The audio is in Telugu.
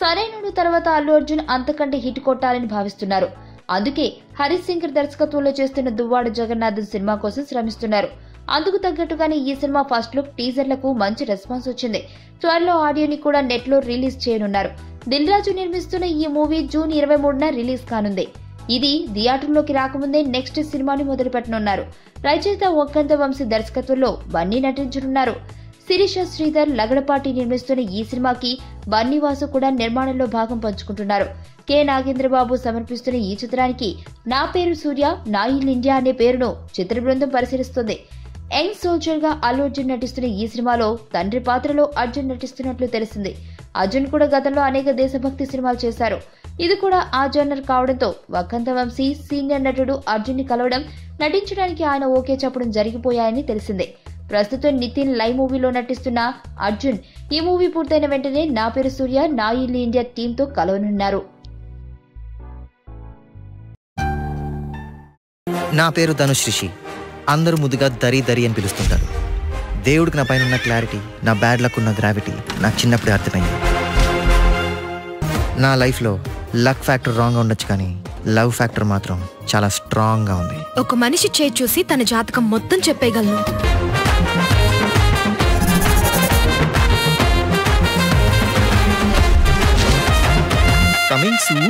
సరైనడు తర్వాత అల్లు అర్జున్ అంతకంటే హిట్ కొట్టాలని భావిస్తున్నారు. అందుకే హరీష్ శంకర్ దర్శకత్వంలో చేస్తున్న దువ్వాడ జగన్నాథ్ సినిమా కోసం శ్రమిస్తున్నారు. అందుకు తగ్గట్టుగానే ఈ సినిమా ఫస్ట్ లుక్ టీజర్లకు మంచి రెస్పాన్స్ వచ్చింది. త్వరలో ఆడియోని కూడా నెట్ లో రిలీజ్ చేయనున్నారు. దిల్ రాజు నిర్మిస్తున్న ఈ మూవీ జూన్ 23న రిలీజ్ కానుంది. ఇది థియేటర్లోకి రాకముందే నెక్స్ట్ సినిమాని మొదలుపెట్టనున్నారు. రచయిత ఒక్కంత వంశీ దర్శకత్వంలో బన్నీ నటించనున్నారు. శిరీష శ్రీధర్ లగడపాటి నిర్మిస్తున్న ఈ సినిమాకి బన్నీవాసు కూడా నిర్మాణంలో భాగం పంచుకుంటున్నారు. కె నాగేంద్రబాబు సమర్పిస్తున్న ఈ చిత్రానికి నా పేరు సూర్య నా ఇల్ ఇండియా అనే పేరును చిత్ర బృందం పరిశీలిస్తుంది. యంగ్ సోల్జర్ గా అల్లు అర్జున్ నటిస్తున్న ఈ సినిమాలో తండ్రి పాత్రలో అర్జున్ నటిస్తున్నట్లు తెలిసింది. అర్జున్ కూడా గతంలో అనేక దేశభక్తి సినిమాలు చేశారు. ఇది కూడా ఆ జోనర్ కావడంతో వక్కంత వంశీ సీనియర్ నటుడు అర్జున్ ని కలవడం, నటించడానికి ఆయన ఓకే చెప్పడం జరిగిపోయాయని తెలిసిందే. ప్రస్తుతం నితిన్ లైవ్ మూవీలో నటిస్తున్న అర్జున్ ఈ మూవీ పూర్తయిన వెంటనే నా పేరు సూర్య నా ఇల్ ఇండియా టీమ్ తో కలవనున్నారు. నా పేరు ధనుష్ రిషి. అందరూ ముద్దుగా దరి దరి అని పిలుస్తుంటారు. దేవుడికి నా పైన ఉన్న క్లారిటీ, నా బ్యాడ్ లక్ ఉన్న గ్రావిటీ నాకు చిన్నప్పుడే అర్థమైంది. నా లైఫ్లో లక్ ఫ్యాక్టర్ రాంగ్గా ఉండొచ్చు, కానీ లవ్ ఫ్యాక్టర్ మాత్రం చాలా స్ట్రాంగ్గా ఉంది. ఒక మనిషి చేయి చూసి తన జాతకం మొత్తం చెప్పేయగలను. Coming soon.